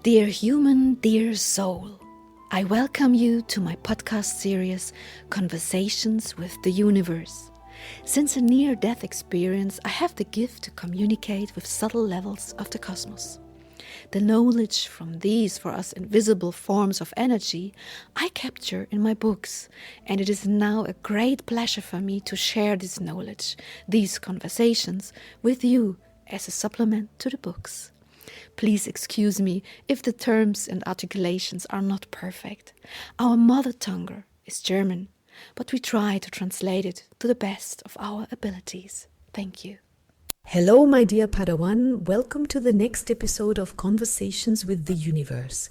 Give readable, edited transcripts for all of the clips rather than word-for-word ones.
Dear human, dear soul, I welcome you to my podcast series, Conversations with the Universe. Since a near-death experience, I have the gift to communicate with subtle levels of the cosmos. The knowledge from these for us invisible forms of energy I capture in my books, and it is now a great pleasure for me to share this knowledge, these conversations, with you as a supplement to the books. Please excuse me if the terms and articulations are not perfect. Our mother tongue is German, but we try to translate it to the best of our abilities. Thank you. Hello, my dear Padawan. Welcome to the next episode of Conversations with the Universe.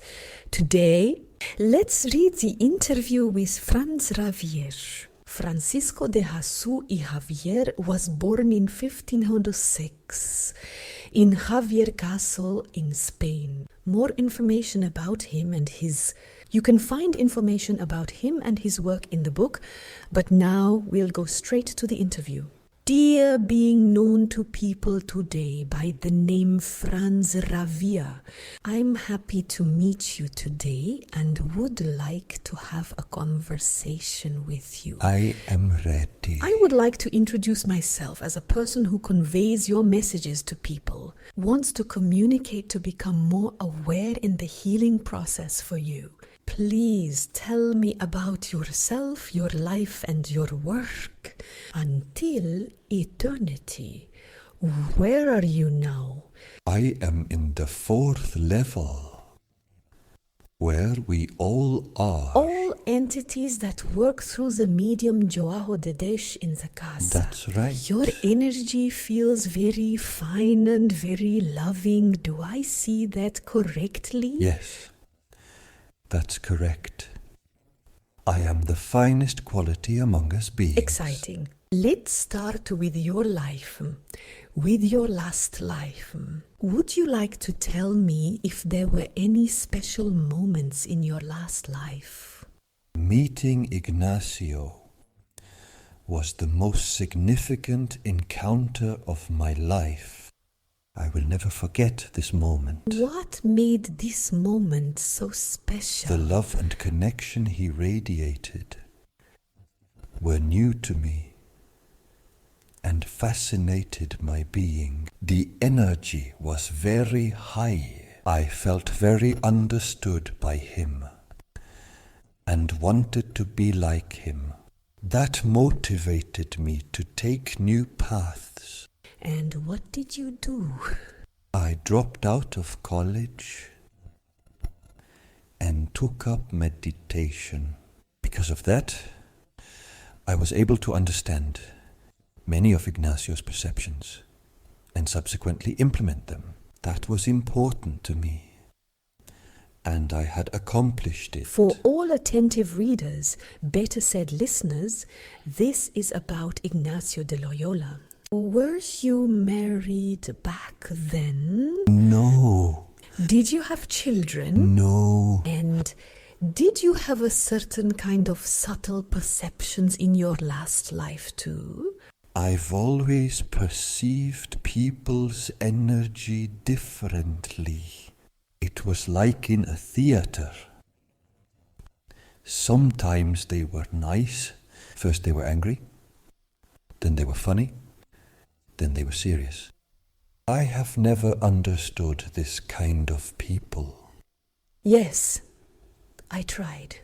Today, let's read the interview with Xavier. Francisco de Jesús y Xavier was born in 1506 in Xavier Castle in Spain. More information about him and you can find information about him and his work in the book, but now we'll go straight to the interview. Dear being known to people today by the name Xavier, I'm happy to meet you today and would like to have a conversation with you. I am ready. I would like to introduce myself as a person who conveys your messages to people, wants to communicate to become more aware in the healing process for you. Please tell me about yourself, your life, and your work. Until eternity. Where are you now? I am in the 4th level, where we all are. All entities that work through the medium Joao Dedesh in the casa. That's right. Your energy feels very fine and very loving. Do I see that correctly? Yes. That's correct. I am the finest quality among us beings. Exciting. Let's start with your life, with your last life. Would you like to tell me if there were any special moments in your last life? Meeting Ignacio was the most significant encounter of my life. I will never forget this moment. What made this moment so special? The love and connection he radiated were new to me and fascinated my being. The energy was very high. I felt very understood by him and wanted to be like him. That motivated me to take new paths. And what did you do? I dropped out of college and took up meditation. Because of that, I was able to understand many of Ignacio's perceptions and subsequently implement them. That was important to me, and I had accomplished it. For all attentive readers, better said listeners, this is about Ignacio de Loyola. Were you married back then? No. Did you have children? No. And did you have a certain kind of subtle perceptions in your last life too? I've always perceived people's energy differently. It was like in a theater. Sometimes they were nice. First they were angry, then they were funny, then they were serious. I have never understood this kind of people. Yes, I tried.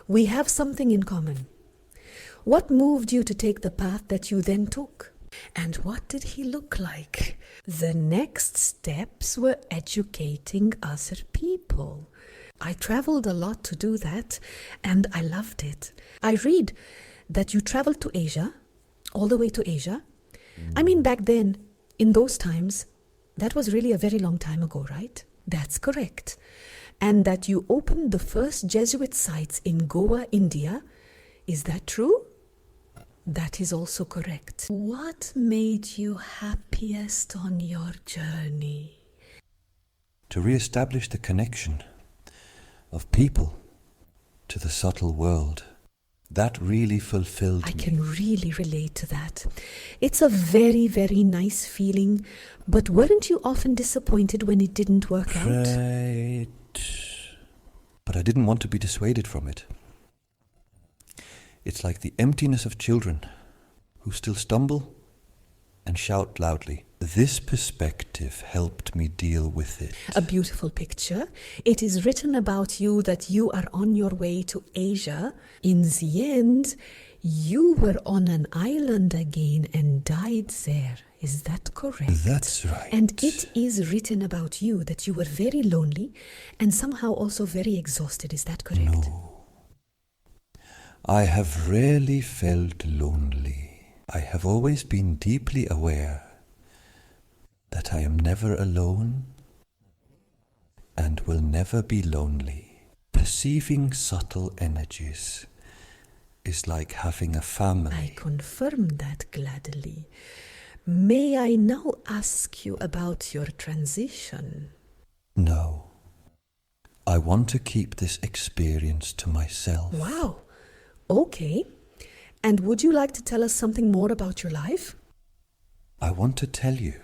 We have something in common. What moved you to take the path that you then took? And what did he look like? The next steps were educating other people. I traveled a lot to do that, and I loved it. I read that you traveled to Asia, all the way to Asia. I mean, back then, in those times, that was really a very long time ago, right? That's correct. And that you opened the first Jesuit sites in Goa, India. Is that true? That is also correct. What made you happiest on your journey? To re-establish the connection of people to the subtle world That really fulfilled I me. can really relate to that. It's a very, very nice feeling, but weren't you often disappointed when it didn't work out? Right. But I didn't want to be dissuaded from it. It's like the emptiness of children who still stumble and shout loudly. This perspective helped me deal with it. A beautiful picture. It is written about you that you are on your way to Asia. In the end, you were on an island again and died there. Is that correct? That's right. And it is written about you that you were very lonely and somehow also very exhausted. Is that correct? No. I have rarely felt lonely. I have always been deeply aware that I am never alone and will never be lonely. Perceiving subtle energies is like having a family. I confirm that gladly. May I now ask you about your transition? No. I want to keep this experience to myself. Wow. Okay. And would you like to tell us something more about your life? I want to tell you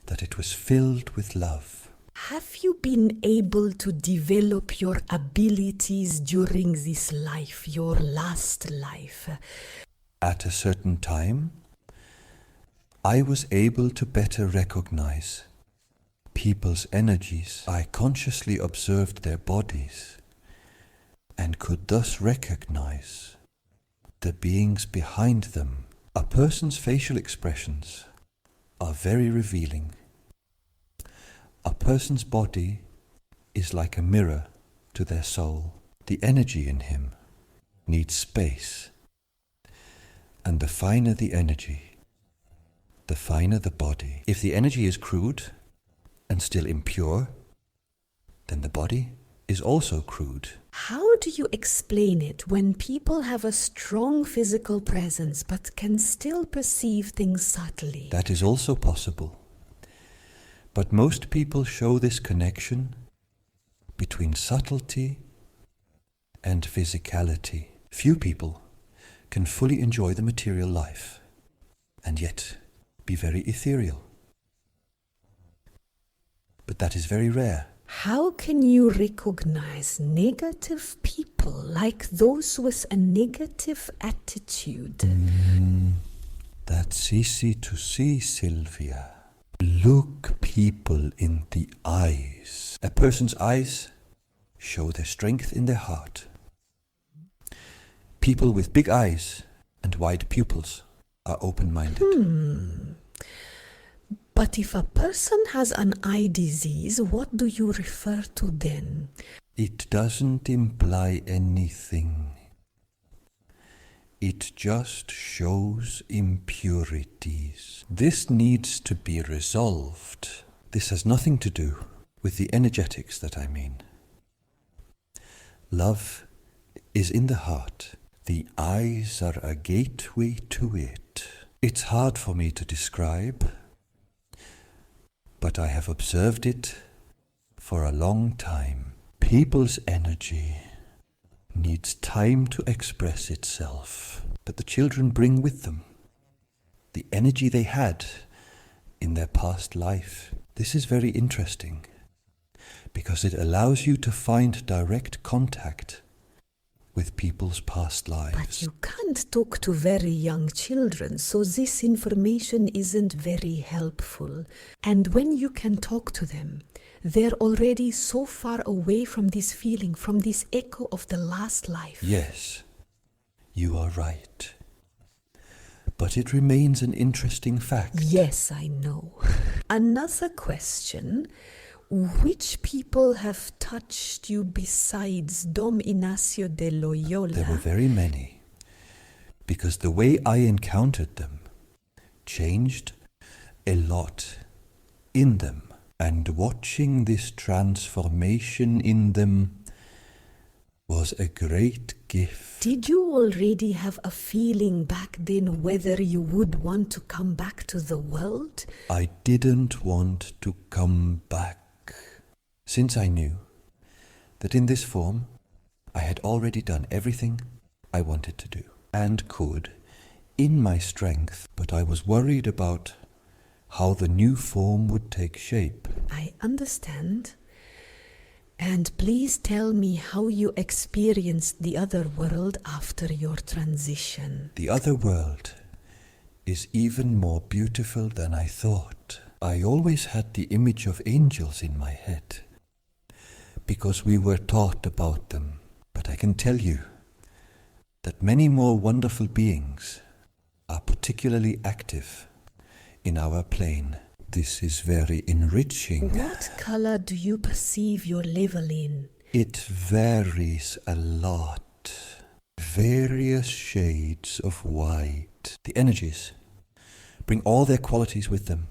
that it was filled with love. Have you been able to develop your abilities during this life, your last life? At a certain time, I was able to better recognize people's energies. I consciously observed their bodies and could thus recognize the beings behind them. A person's facial expressions are very revealing. A person's body is like a mirror to their soul. The energy in him needs space. And the finer the energy, the finer the body. If the energy is crude and still impure, then the body is also crude. How do you explain it when people have a strong physical presence but can still perceive things subtly? That is also possible. But most people show this connection between subtlety and physicality. Few people can fully enjoy the material life and yet be very ethereal. But that is very rare. How can you recognize negative people, like those with a negative attitude? That's easy to see, Sylvia. Look people in the eyes. A person's eyes show their strength in their heart. People with big eyes and wide pupils are open-minded. But if a person has an eye disease, what do you refer to then? It doesn't imply anything. It just shows impurities. This needs to be resolved. This has nothing to do with the energetics that I mean. Love is in the heart. The eyes are a gateway to it. It's hard for me to describe, but I have observed it for a long time. People's energy needs time to express itself, but the children bring with them the energy they had in their past life. This is very interesting because it allows you to find direct contact with people's past lives. But you can't talk to very young children, so this information isn't very helpful. And when you can talk to them, they're already so far away from this feeling, from this echo of the last life. Yes, you are right. But it remains an interesting fact. Yes, I know. Another question. Which people have touched you besides Dom Ignacio de Loyola? There were very many, because the way I encountered them changed a lot in them. And watching this transformation in them was a great gift. Did you already have a feeling back then whether you would want to come back to the world? I didn't want to come back, since I knew that in this form I had already done everything I wanted to do and could in my strength, but I was worried about how the new form would take shape. I understand. And please tell me how you experienced the other world after your transition. The other world is even more beautiful than I thought. I always had the image of angels in my head because we were taught about them. But I can tell you that many more wonderful beings are particularly active in our plane. This is very enriching. What color do you perceive your level in? It varies a lot. Various shades of white. The energies bring all their qualities with them,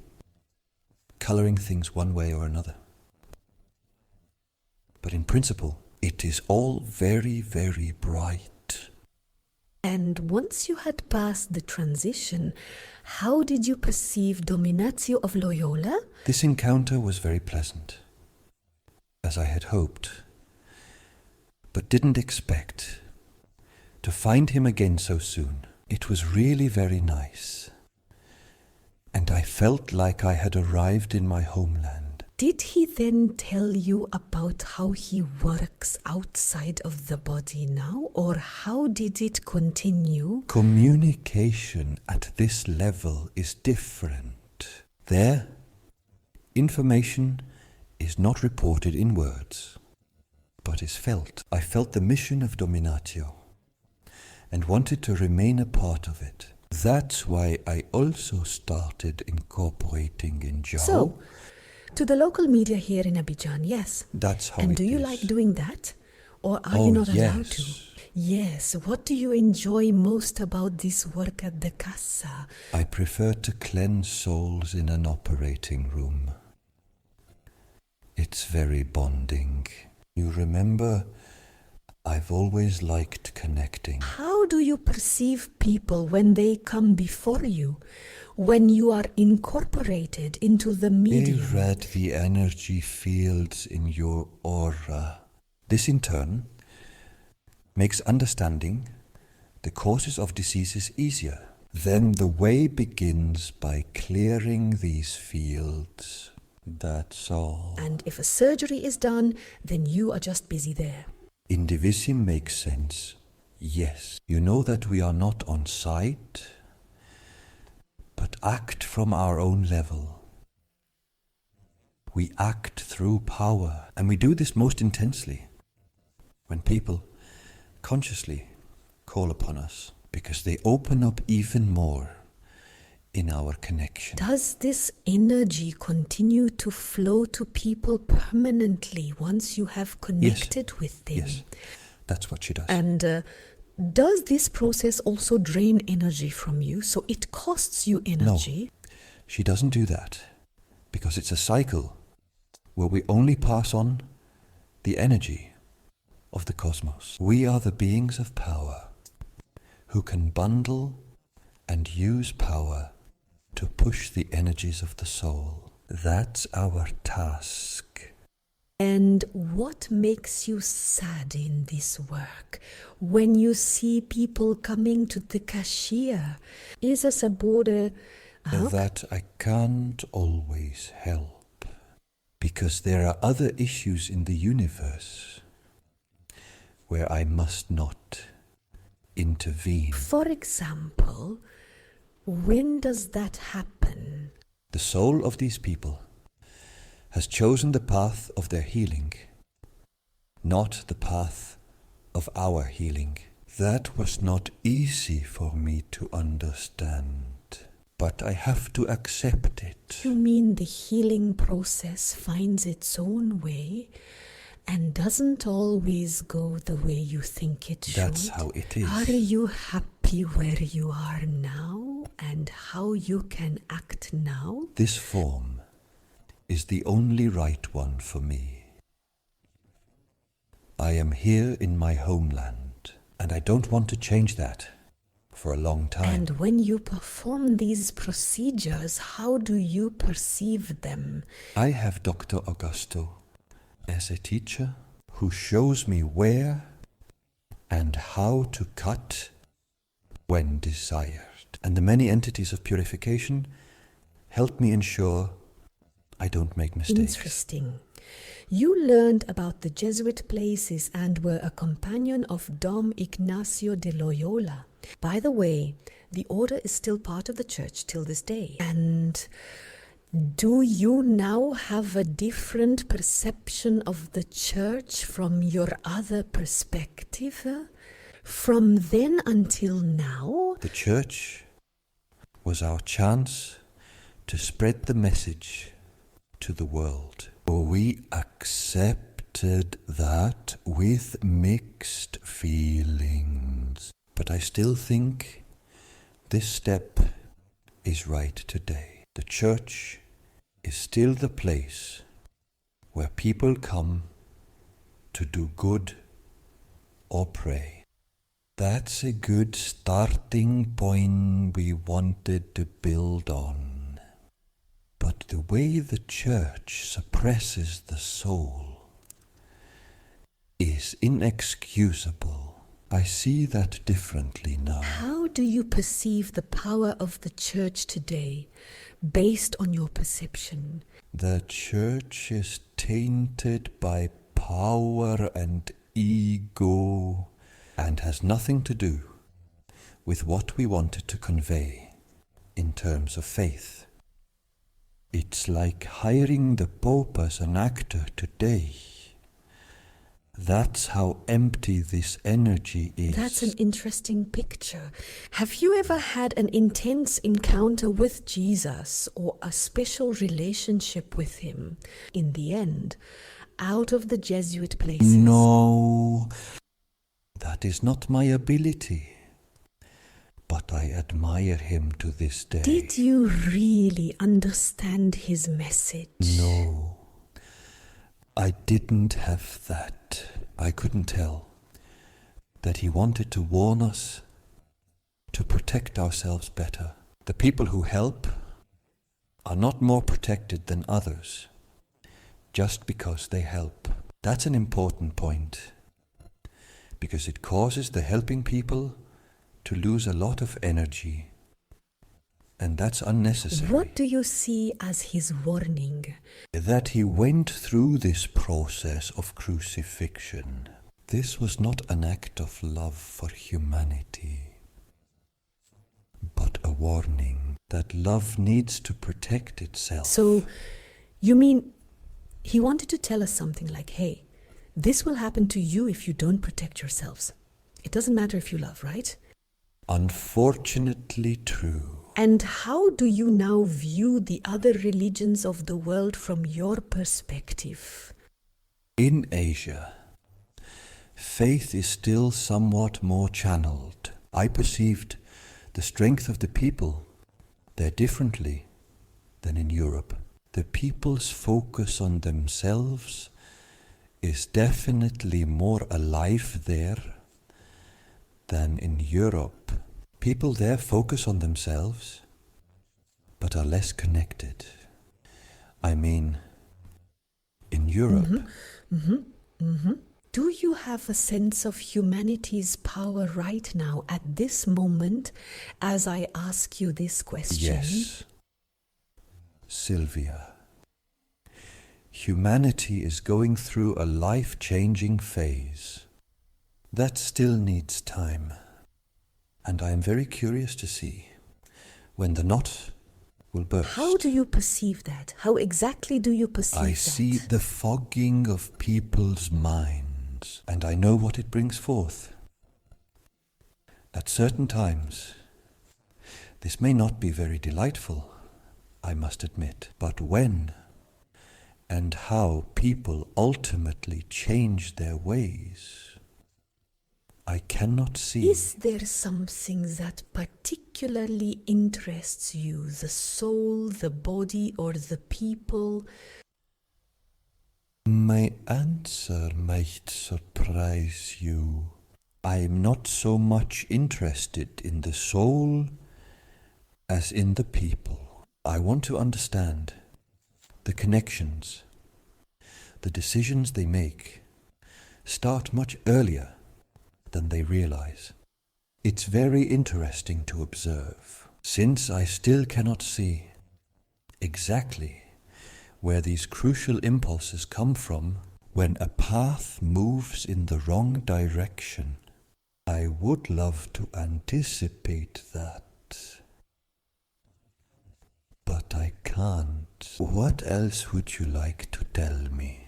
coloring things one way or another. But in principle, it is all very, very bright. And once you had passed the transition, how did you perceive Dominatio of Loyola? This encounter was very pleasant, as I had hoped, but didn't expect to find him again so soon. It was really very nice, and I felt like I had arrived in my homeland. Did he then tell you about how he works outside of the body now, or how did it continue? Communication at this level is different. There, information is not reported in words, but is felt. I felt the mission of Dominatio and wanted to remain a part of it. That's why I also started incorporating in Jiao. So, to the local media here in Abidjan, yes. That's how and it do you is. like doing that? Or are you not allowed to? Yes. What do you enjoy most about this work at the Casa? I prefer to cleanse souls in an operating room. It's very bonding. You remember, I've always liked connecting. How do you perceive people when they come before you? When you are incorporated into the medium? They read the energy fields in your aura. This in turn makes understanding the causes of diseases easier. Then the way begins by clearing these fields. That's all. And if a surgery is done, then you are just busy there. Indivisim makes sense. Yes. You know that we are not on site, but act from our own level. We act through power, and we do this most intensely when people consciously call upon us, because they open up even more in our connection. Does this energy continue to flow to people permanently once you have connected with them? Yes, that's what she does. And does this process also drain energy from you? So it costs you energy? No, she doesn't do that, because it's a cycle where we only pass on the energy of the cosmos. We are the beings of power who can bundle and use power to push the energies of the soul. That's our task. And what makes you sad in this work? When you see people coming to the cashier, is a sabore? That I can't always help, because there are other issues in the universe where I must not intervene. For example, when does that happen? The soul of these people has chosen the path of their healing, not the path of our healing. That was not easy for me to understand, but I have to accept it. You mean the healing process finds its own way and doesn't always go the way you think it should? That's how it is. Are you happy where you are now and how you can act now? This form is the only right one for me. I am here in my homeland, and I don't want to change that for a long time. And when you perform these procedures, how do you perceive them? I have Dr. Augusto as a teacher who shows me where and how to cut when desired. And the many entities of purification help me ensure I don't make mistakes. Interesting. You learned about the Jesuit places and were a companion of Dom Ignacio de Loyola. By the way, the order is still part of the church till this day. And do you now have a different perception of the church from your other perspective? From then until now? The church was our chance to spread the message to the world. We accepted that with mixed feelings. But I still think this step is right today. The church is still the place where people come to do good or pray. That's a good starting point we wanted to build on. But the way the church suppresses the soul is inexcusable. I see that differently now. How do you perceive the power of the church today, based on your perception? The church is tainted by power and ego and has nothing to do with what we wanted to convey in terms of faith. It's like hiring the Pope as an actor today. That's how empty this energy is. That's an interesting picture. Have you ever had an intense encounter with Jesus or a special relationship with him? In the end, out of the Jesuit places. No, that is not my ability. But I admire him to this day. Did you really understand his message? No, I didn't have that. I couldn't tell that he wanted to warn us to protect ourselves better. The people who help are not more protected than others just because they help. That's an important point because it causes the helping people to lose a lot of energy, and that's unnecessary. What do you see as his warning? That he went through this process of crucifixion. This was not an act of love for humanity, but a warning that love needs to protect itself. So, you mean he wanted to tell us something like, hey, this will happen to you if you don't protect yourselves. It doesn't matter if you love, right? Unfortunately true. And how do you now view the other religions of the world from your perspective? In Asia, faith is still somewhat more channeled. I perceived the strength of the people there differently than in Europe. The people's focus on themselves is definitely more alive there than in Europe. People there focus on themselves, but are less connected. I mean, in Europe. Do you have a sense of humanity's power right now, at this moment, as I ask you this question? Yes. Sylvia, humanity is going through a life-changing phase. That still needs time, and I am very curious to see when the knot will burst. How do you perceive that? How exactly do you perceive that? I see the fogging of people's minds, and I know what it brings forth. At certain times, this may not be very delightful, I must admit, but when and how people ultimately change their ways, I cannot see. Is there something that particularly interests you? The soul, the body, or the people? My answer might surprise you. I am not so much interested in the soul as in the people. I want to understand the connections, the decisions they make start much earlier than they realize. It's very interesting to observe, since I still cannot see exactly where these crucial impulses come from when a path moves in the wrong direction. I would love to anticipate that, but I can't. What else would you like to tell me?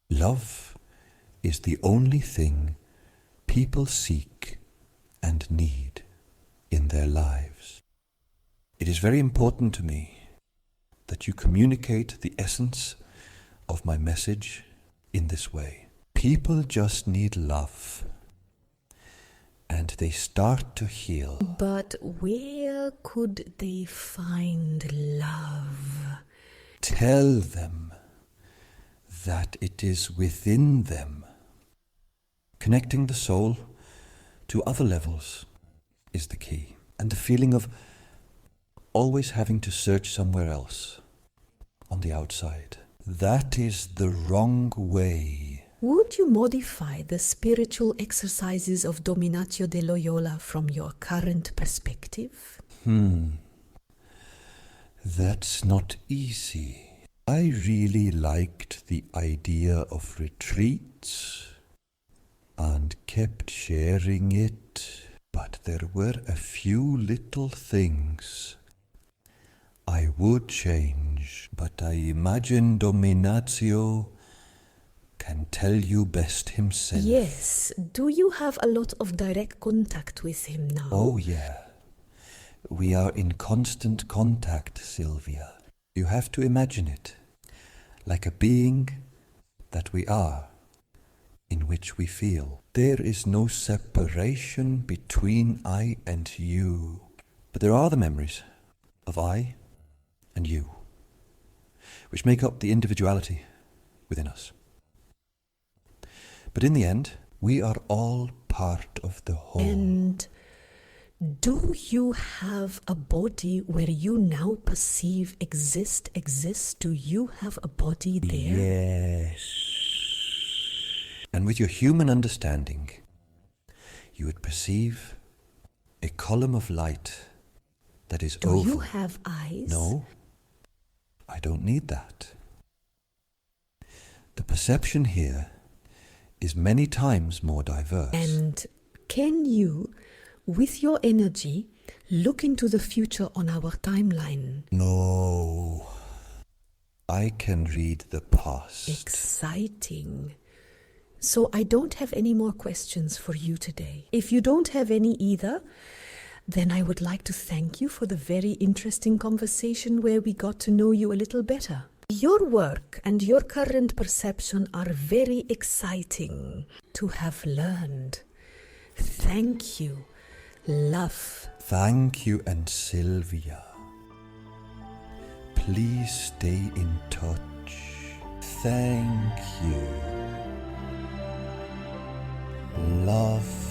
Love is the only thing people seek and need in their lives. It is very important to me that you communicate the essence of my message in this way. People just need love, and they start to heal. But where could they find love? Tell them that it is within them. Connecting the soul to other levels is the key, and the feeling of always having to search somewhere else on the outside. That is the wrong way. Would you modify the spiritual exercises of Dominatio de Loyola from your current perspective? That's not easy. I really liked the idea of retreats and kept sharing it, but there were a few little things I would change, but I imagine Dominatio can tell you best himself. Yes. Do you have a lot of direct contact with him now? Oh, yeah. We are in constant contact, Sylvia. You have to imagine it like a being that we are, in which we feel. There is no separation between I and you. But there are the memories of I and you, which make up the individuality within us. But in the end, we are all part of the whole. And do you have a body where you now perceive exists? Do you have a body there? Yes. And with your human understanding, you would perceive a column of light that is Do oval. you have eyes? No, I don't need that. The perception here is many times more diverse. And can you, with your energy, look into the future on our timeline? No, I can read the past. Exciting. So I don't have any more questions for you today. If you don't have any either, then I would like to thank you for the very interesting conversation where we got to know you a little better. Your work and your current perception are very exciting to have learned. Thank you. Love. Thank you, and Sylvia. Please stay in touch. Thank you. Love.